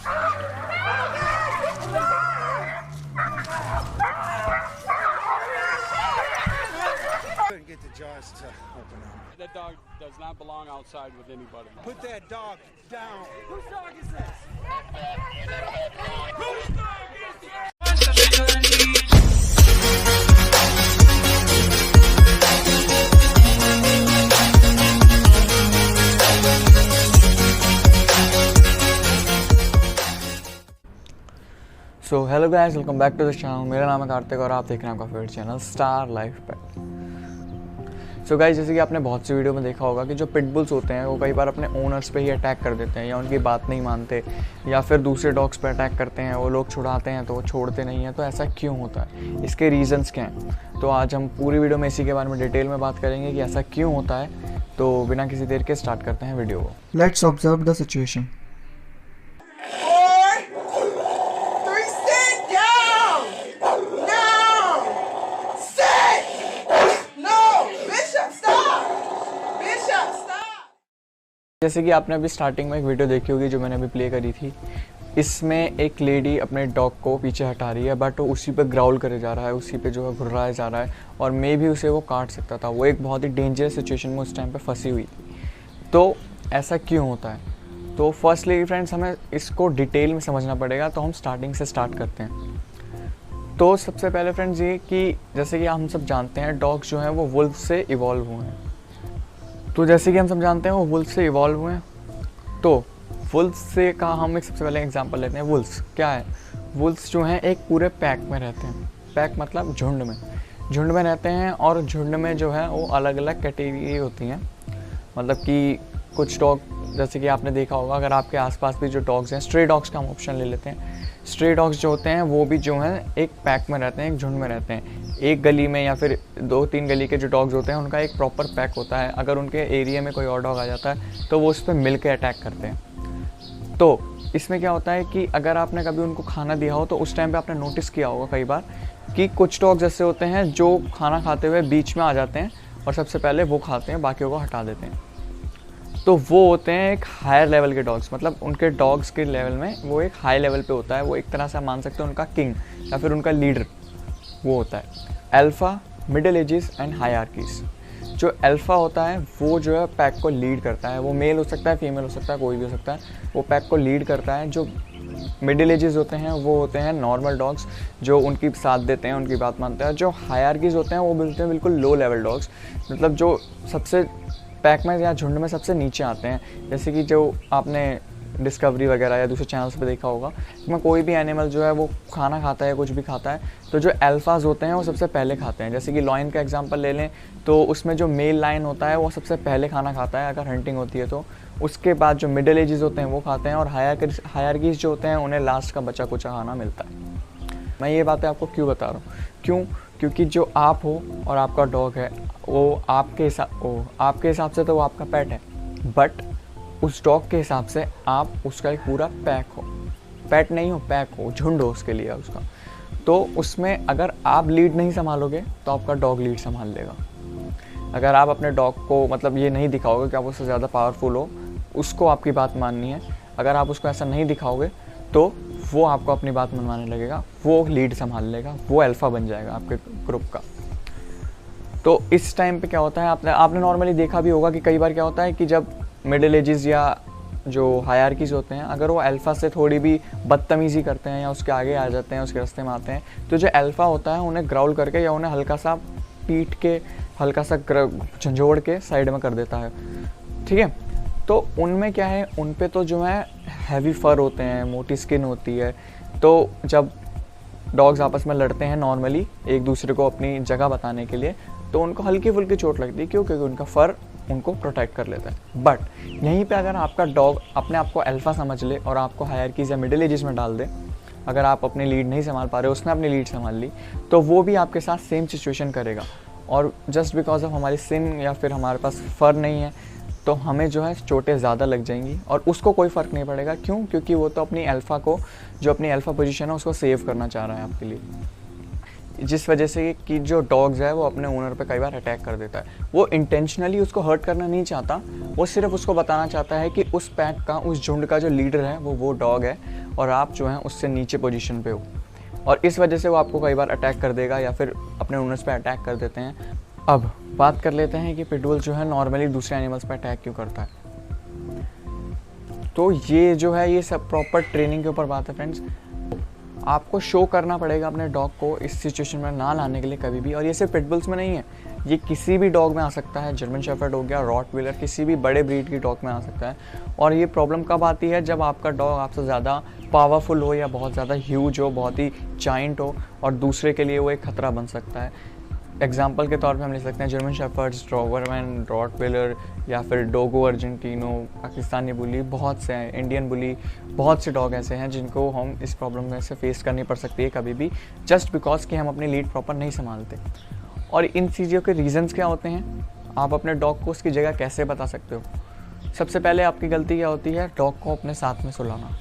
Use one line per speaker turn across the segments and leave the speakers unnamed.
Couldn't get the jaws to open up.
That dog does not belong outside with anybody.
Put that dog down.
Whose dog is this?
So hello guys, welcome back to the channel. मेरा नाम है कार्तिक और आप देख रहे हैं आपका favourite channel star life पेट। So guys, जैसे कि आपने बहुत सी वीडियो में देखा होगा कि जो पिटबुल्स होते हैं वो कई बार अपने ओनर्स पे ही अटैक कर देते हैं या उनकी बात नहीं मानते या फिर दूसरे डॉग्स पे अटैक करते हैं। वो लोग छुड़ाते हैं तो वो छोड़ते नहीं हैं। तो ऐसा क्यों होता है, इसके रीजंस क्या हैं? तो आज हम पूरी वीडियो में इसी के बारे में डिटेल में बात करेंगे कि ऐसा क्यों होता है। तो बिना किसी देर के स्टार्ट करते हैं वीडियो को।
Let's observe the situation.
जैसे कि आपने अभी स्टार्टिंग में एक वीडियो देखी होगी जो मैंने अभी प्ले करी थी। इसमें एक लेडी अपने डॉग को पीछे हटा रही है, बट वो उसी पे ग्राउल करे जा रहा है, उसी पे जो है घुर्राए जा रहा है और मे भी उसे वो काट सकता था। वो एक बहुत ही डेंजरस सिचुएशन में उस टाइम पे फंसी हुई थी। तो ऐसा क्यों होता है? तो फर्स्टली फ्रेंड्स, हमें इसको डिटेल में समझना पड़ेगा। तो हम स्टार्टिंग से स्टार्ट करते हैं। तो सबसे पहले फ्रेंड्स ये कि जैसे कि हम सब जानते हैं डॉग्स जो हैं वो वुल्फ से इवॉल्व हुए हैं। तो जैसे कि हम सब जानते हैं वो वुल्फ से इवॉल्व हुए हैं। तो वुल्फ से का हम एक सबसे पहले एग्जांपल लेते हैं। वुल्फ्स क्या है? वुल्फ्स जो हैं एक पूरे पैक में रहते हैं। पैक मतलब झुंड में रहते हैं और झुंड में जो है वो अलग अलग कैटेगरी होती हैं। मतलब कि कुछ डॉग, जैसे कि आपने देखा होगा, अगर आपके आसपास भी जो डॉग्स हैं, स्ट्रे डॉग्स का हम ऑप्शन ले लेते हैं। स्ट्रे डॉग्स जो होते हैं वो भी जो हैं एक पैक में रहते हैं, एक झुंड में रहते हैं। एक गली में या फिर 2-3 गली के जो डॉग्स होते हैं उनका एक प्रॉपर पैक होता है। अगर उनके एरिया में कोई और डॉग आ जाता है तो वो उस पर मिल के अटैक करते हैं। तो इसमें क्या होता है कि अगर आपने कभी उनको खाना दिया हो तो उस टाइम पे आपने नोटिस किया होगा कई बार कि कुछ डॉग्स ऐसे होते हैं जो खाना खाते हुए बीच में आ जाते हैं और सबसे पहले वो खाते हैं, बाकियों को हटा देते हैं। तो वो होते हैं एक हायर लेवल के डॉग्स। मतलब उनके डॉग्स के लेवल में वो एक हाई लेवल पे होता है। वो एक तरह से मान सकते हैं उनका किंग या फिर उनका लीडर वो होता है। Alpha, middle ages and hierarchies. जो अल्फ़ा होता है वो जो है पैक को लीड करता है। वो मेल हो सकता है, फीमेल हो सकता है, कोई भी हो सकता है। वो पैक को लीड करता है। जो मिडिल एजेस होते हैं वो होते हैं नॉर्मल डॉग्स जो उनकी साथ देते हैं, उनकी बात मानते हैं। जो हायरार्कीज होते हैं वो बोलते हैं बिल्कुल लो लेवल डॉग्स, मतलब जो सबसे पैक में या झुंड में सबसे नीचे आते हैं। जैसे कि जो आपने डिस्कवरी वगैरह या दूसरे चैनल्स पे देखा होगा कि कोई भी एनिमल जो है वो खाना खाता है, कुछ भी खाता है, तो जो अल्फाज होते हैं वो सबसे पहले खाते हैं। जैसे कि लॉयन का एग्जांपल ले लें तो उसमें जो मेल लायन होता है वो सबसे पहले खाना खाता है अगर हंटिंग होती है तो। उसके बाद जो मिडिल एजेस होते हैं वो खाते हैं और हायरार्कीज जो होते हैं उन्हें लास्ट का बचा कुचा खाना मिलता है। मैं ये बातें आपको क्यों बता रहा हूँ? क्योंकि जो आप हो और आपका डॉग है वो आपके हिसाब से तो वो आपका पेट है, बट उस डॉग के हिसाब से आप उसका एक पूरा पैक हो। पेट नहीं हो, पैक हो, झुंड हो उसके लिए उसका। तो उसमें अगर आप लीड नहीं संभालोगे तो आपका डॉग लीड संभाल लेगा। अगर आप अपने डॉग को मतलब ये नहीं दिखाओगे कि आप उससे ज़्यादा पावरफुल हो, उसको आपकी बात माननी है, अगर आप उसको ऐसा नहीं दिखाओगे तो वो आपको अपनी बात मनवाने लगेगा, वो लीड संभाल लेगा, वो अल्फ़ा बन जाएगा आपके ग्रुप का। तो इस टाइम पे क्या होता है, आपने नॉर्मली देखा भी होगा कि कई बार क्या होता है कि जब मिडिल एजेस या जो हायरार्कीज होते हैं अगर वो अल्फ़ा से थोड़ी भी बदतमीज़ी करते हैं या उसके आगे आ जाते हैं, उसके रास्ते में आते हैं, तो जो अल्फ़ा होता है उन्हें ग्राउल करके या उन्हें हल्का सा पीट के, हल्का सा झंझोड़ के साइड में कर देता है। ठीक है? तो उनमें क्या है, उन पे तो जो है हैवी फर होते हैं, मोटी स्किन होती है। तो जब डॉग्स आपस में लड़ते हैं नॉर्मली एक दूसरे को अपनी जगह बताने के लिए, तो उनको हल्की फुल्की चोट लगती है। क्यों? क्योंकि उनका फर उनको प्रोटेक्ट कर लेता है। बट यहीं पे अगर आपका डॉग अपने आप को अल्फ़ा समझ ले और आपको हायरार्कीज या मिडिल एजेस में डाल दे, अगर आप अपनी लीड नहीं संभाल पा रहे, उसने अपनी लीड संभाल ली, तो वो भी आपके साथ सेम सिचुएशन करेगा। और जस्ट बिकॉज ऑफ हमारी स्किन या फिर हमारे पास फर नहीं है तो हमें जो है चोटें ज़्यादा लग जाएंगी और उसको कोई फ़र्क नहीं पड़ेगा। क्यों? क्योंकि वो तो अपनी अल्फ़ा को, जो अपनी अल्फ़ा पोजीशन है, उसको सेव करना चाह रहा है आपके लिए। जिस वजह से कि जो डॉग्स है वो अपने ओनर पे कई बार अटैक कर देता है। वो इंटेंशनली उसको हर्ट करना नहीं चाहता, वो सिर्फ उसको बताना चाहता है कि उस पैक का, उस झुंड का जो लीडर है वो डॉग है और आप जो है उससे नीचे पोजीशन पे हो, और इस वजह से वो आपको कई बार अटैक कर देगा या फिर अपने ओनर्स पे अटैक कर देते हैं। अब बात कर लेते हैं कि पिटबुल जो है नॉर्मली दूसरे एनिमल्स पे अटैक क्यों करता है। तो ये जो है ये सब प्रॉपर ट्रेनिंग के ऊपर बात है फ्रेंड्स। आपको शो करना पड़ेगा अपने डॉग को इस सिचुएशन में ना लाने के लिए कभी भी, और ये सिर्फ पिटबुल्स में नहीं है, ये किसी भी डॉग में आ सकता है। जर्मन शेफर्ड हो गया, रॉटवीलर, किसी भी बड़े ब्रीड की डॉग में आ सकता है। और ये प्रॉब्लम कब आती है, जब आपका डॉग आपसे ज़्यादा पावरफुल हो या बहुत ज़्यादा ह्यूज हो, बहुत ही जाइंट हो और दूसरे के लिए वो एक खतरा बन सकता है। एग्जाम्पल के तौर पे हम ले सकते हैं जर्मन शेफर्ड्स, डॉबरमैन, रॉटवीलर या फिर डोगो अर्जेंटिनो, पाकिस्तानी बुली, बहुत से हैं, इंडियन बुली, बहुत से डॉग ऐसे हैं जिनको हम इस प्रॉब्लम में से फेस करनी पड़ सकती है कभी भी, जस्ट बिकॉज कि हम अपनी लीड प्रॉपर नहीं संभालते। और इन चीज़ों के रीजंस क्या होते हैं, आप अपने डॉग को उसकी जगह कैसे बता सकते हो। सबसे पहले आपकी गलती क्या होती है, डॉग को अपने साथ में सुलाना,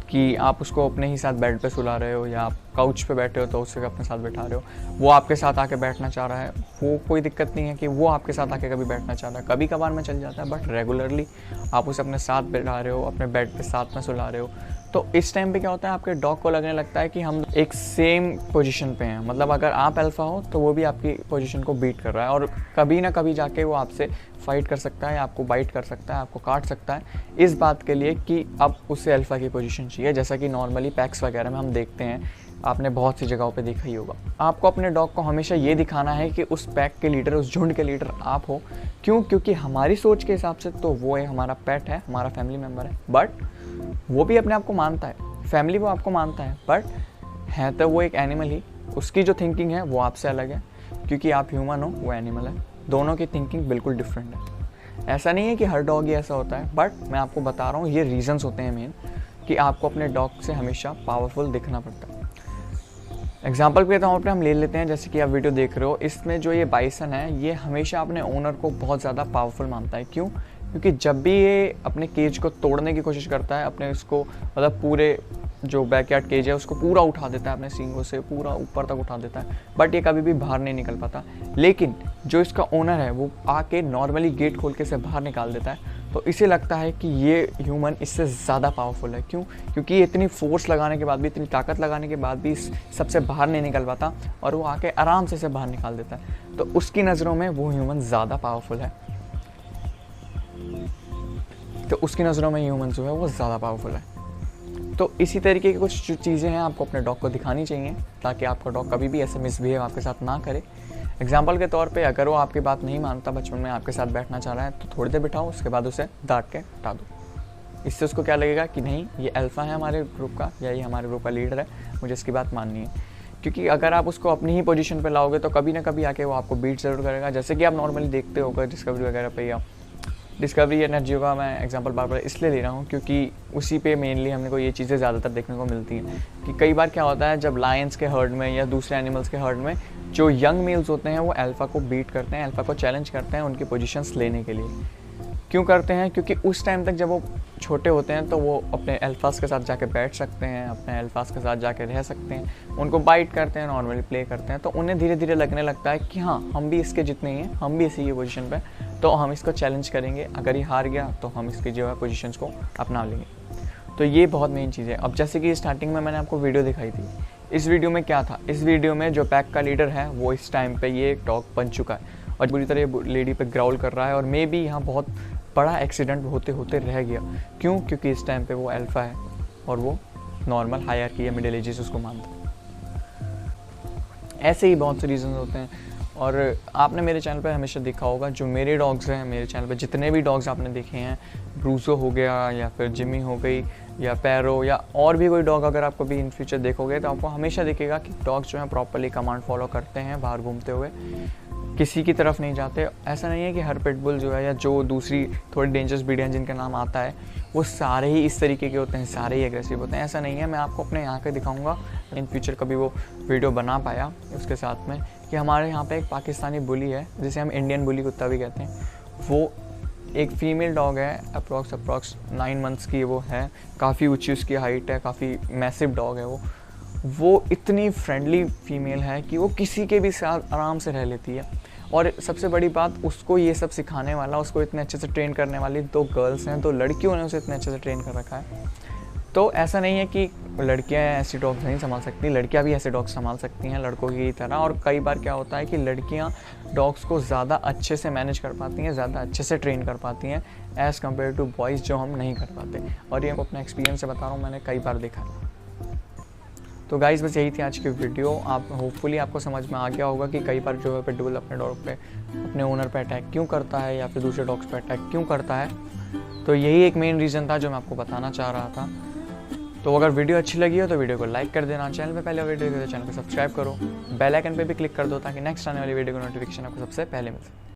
कि आप उसको अपने ही साथ बेड पे सुला रहे हो या आप काउच पे बैठे हो तो उससे अपने साथ बैठा रहे हो, वो आपके साथ आके बैठना चाह रहा है, वो कोई दिक्कत नहीं है कि वो आपके साथ आके कभी बैठना चाह रहा है, कभी कभार में चल जाता है, बट रेगुलरली आप उसे अपने साथ बैठा रहे हो, अपने बेड पे साथ में सुला रहे हो, तो इस टाइम पे क्या होता है, आपके डॉग को लगने लगता है कि हम एक सेम पोजीशन पे हैं। मतलब अगर आप अल्फा हो तो वो भी आपकी पोजीशन को बीट कर रहा है, और कभी ना कभी जाके वो आपसे फाइट कर सकता है, आपको बाइट कर सकता है, आपको काट सकता है, इस बात के लिए कि अब उसे अल्फा की पोजीशन चाहिए। जैसा कि नॉर्मली पैक्स वगैरह में हम देखते हैं, आपने बहुत सी जगहों पे देखा ही होगा। आपको अपने डॉग को हमेशा ये दिखाना है कि उस पैक के लीडर, उस झुंड के लीडर आप हो। क्यों? क्योंकि हमारी सोच के हिसाब से तो वो है हमारा पेट है, हमारा फैमिली मेम्बर है, बट वो भी अपने आप को मानता है, फैमिली वो आपको मानता है, बट है तो वो एक एनिमल ही। उसकी जो थिंकिंग है वो आपसे अलग है, क्योंकि आप ह्यूमन हो, वो एनिमल है। दोनों की थिंकिंग बिल्कुल डिफरेंट है। ऐसा नहीं है कि हर डॉग ही ऐसा होता है, बट मैं आपको बता रहा हूँ ये रीजंस होते हैं मेन, कि आपको अपने डॉग से हमेशा पावरफुल दिखना पड़ता है। एग्जाम्पल के तौर पे हम ले लेते हैं, जैसे कि आप वीडियो देख रहे हो, इसमें जो ये बाइसन है ये हमेशा अपने ओनर को बहुत ज़्यादा पावरफुल मानता है। क्यों? क्योंकि जब भी ये अपने केज को तोड़ने की कोशिश करता है, अपने उसको मतलब पूरे जो बैकयार्ड केज है उसको पूरा उठा देता है, अपने सींगों से पूरा ऊपर तक उठा देता है, बट ये कभी भी बाहर नहीं निकल पाता। लेकिन जो इसका ओनर है वो आके नॉर्मली गेट खोल के इसे बाहर निकाल देता है, तो इसे लगता है कि ये ह्यूमन इससे ज़्यादा पावरफुल है। क्यों? क्योंकि ये इतनी फोर्स लगाने के बाद भी, इतनी ताकत लगाने के बाद भी इस सबसे बाहर नहीं निकल पाता, और वो आके आराम से इसे बाहर निकाल देता है। तो उसकी नज़रों में वो ह्यूमन ज़्यादा पावरफुल है, तो उसकी नज़रों में ह्यूमन जो है वो ज़्यादा पावरफुल है। तो इसी तरीके की कुछ चीज़ें हैं आपको अपने डॉग को दिखानी चाहिए, ताकि आपका डॉग कभी भी ऐसे मिसबिहेव आपके साथ ना करे। एग्जाम्पल के तौर पे अगर वो आपकी बात नहीं मानता, बचपन में आपके साथ बैठना चाह रहा है, तो थोड़ी देर बिठाओ, उसके बाद उसे डांट के हटा दो। इससे उसको क्या लगेगा कि नहीं, ये अल्फा है हमारे ग्रुप का, या ये हमारे ग्रुप का लीडर है, मुझे इसकी बात माननी है। क्योंकि अगर आप उसको अपनी ही पोजीशन पे लाओगे तो कभी ना कभी आके वो आपको बीट ज़रूर करेगा। जैसे कि आप नॉर्मली देखते होगा डिस्कवरी वगैरह पे, या डिस्कवरी या नेट जियो का मैं एग्जांपल बार बार इसलिए ले रहा हूँ क्योंकि उसी पे मेनली हमने को ये चीज़ें ज़्यादातर देखने को मिलती हैं। कि कई बार क्या होता है, जब लायंस के हर्ड में या दूसरे एनिमल्स के हर्ड में जो यंग मेल्स होते हैं वो अल्फा को बीट करते हैं, अल्फा को चैलेंज करते हैं उनकी पोजीशंस लेने के लिए। क्यों करते हैं? क्योंकि उस टाइम तक जब वो छोटे होते हैं तो वो अपने अल्फास के साथ जाके बैठ सकते हैं, अपने अल्फास के साथ जाके रह सकते हैं, उनको बाइट करते हैं, नॉर्मली प्ले करते हैं, तो उन्हें धीरे धीरे लगने लगता है कि हाँ हम भी इसके जितने ही हैं, हम भी इसी की पोजीशन पे, तो हम इसको चैलेंज करेंगे, अगर ये हार गया तो हम इसकी जो है पोजीशंस को अपना लेंगे। तो ये बहुत मेन चीज़ है। अब जैसे कि स्टार्टिंग में मैंने आपको वीडियो दिखाई थी, इस वीडियो में क्या था, इस वीडियो में जो पैक का लीडर है वो इस टाइम पे ये डॉग बन चुका है और बुरी तरह लेडी पे ग्राउल कर रहा है, और मे भी यहाँ बहुत बड़ा एक्सीडेंट होते होते रह गया। क्यों? क्योंकि इस टाइम पे वो अल्फा है और वो नॉर्मल हायरार्की या मिडिल एजेस उसको मानता है। ऐसे ही बहुत से रीज़न होते हैं। और आपने मेरे चैनल पे हमेशा देखा होगा, जो मेरे डॉग्स हैं मेरे चैनल पे, जितने भी डॉग्स आपने देखे हैं, ब्रूसो हो गया या फिर जिमी हो गई या पैरो या और भी कोई डॉग अगर आप कभी इन फ्यूचर देखोगे तो आपको हमेशा दिखेगा कि डॉग्स जो हैं प्रॉपर्ली कमांड फॉलो करते हैं, बाहर घूमते हुए किसी की तरफ नहीं जाते। ऐसा नहीं है कि हर पिटबुल जो है या जो दूसरी थोड़ी डेंजरस ब्रीड हैं जिनका नाम आता है वो सारे ही इस तरीके के होते हैं, सारे ही एग्रेसिव होते हैं, ऐसा नहीं है। मैं आपको अपने यहाँ के दिखाऊंगा इन फ्यूचर कभी वो वीडियो बना पाया उसके साथ में, कि हमारे यहाँ पे एक पाकिस्तानी बुली है जिसे हम इंडियन बुली कुत्ता भी कहते हैं। वो एक फीमेल डॉग है, अप्रॉक्स 9 मंथ्स की वो है, काफ़ी ऊंची उसकी हाइट है, काफ़ी मैसिव डॉग है वो। वो इतनी फ्रेंडली फीमेल है कि वो किसी के भी साथ आराम से रह लेती है। और सबसे बड़ी बात, उसको ये सब सिखाने वाला, उसको इतने अच्छे से ट्रेन करने वाली 2 गर्ल्स हैं, 2 लड़कियों ने उसे इतने अच्छे से ट्रेन कर रखा है। तो ऐसा नहीं है कि लड़कियां ऐसी डॉग्स नहीं संभाल सकती, लड़कियां भी ऐसे डॉग्स संभाल सकती हैं लड़कों की तरह। और कई बार क्या होता है कि लड़कियां डॉग्स को ज़्यादा अच्छे से मैनेज कर पाती हैं, ज़्यादा अच्छे से ट्रेन कर पाती हैं एज़ कम्पेयर टू बॉयज़, जो हम नहीं कर पाते। और ये मैं अपना एक्सपीरियंस से बता रहा हूँ, मैंने कई बार देखा है। तो गाइज़ बस यही थी आज की वीडियो। आप होपफुली आपको समझ में आ गया होगा कि कई बार जो है पिटबुल अपने डॉग पे, अपने ओनर पे अटैक क्यों करता है या फिर दूसरे डॉग्स पे अटैक क्यों करता है। तो यही एक मेन रीज़न था जो मैं आपको बताना चाह रहा था। तो अगर वीडियो अच्छी लगी हो तो वीडियो को लाइक कर देना, चैनल पे पहले वीडियो देखो तो चैनल को सब्सक्राइब करो, बेल आइकन पे भी क्लिक कर दो ताकि नेक्स्ट आने वाली वीडियो का नोटिफिकेशन आपको सबसे पहले मिल सके।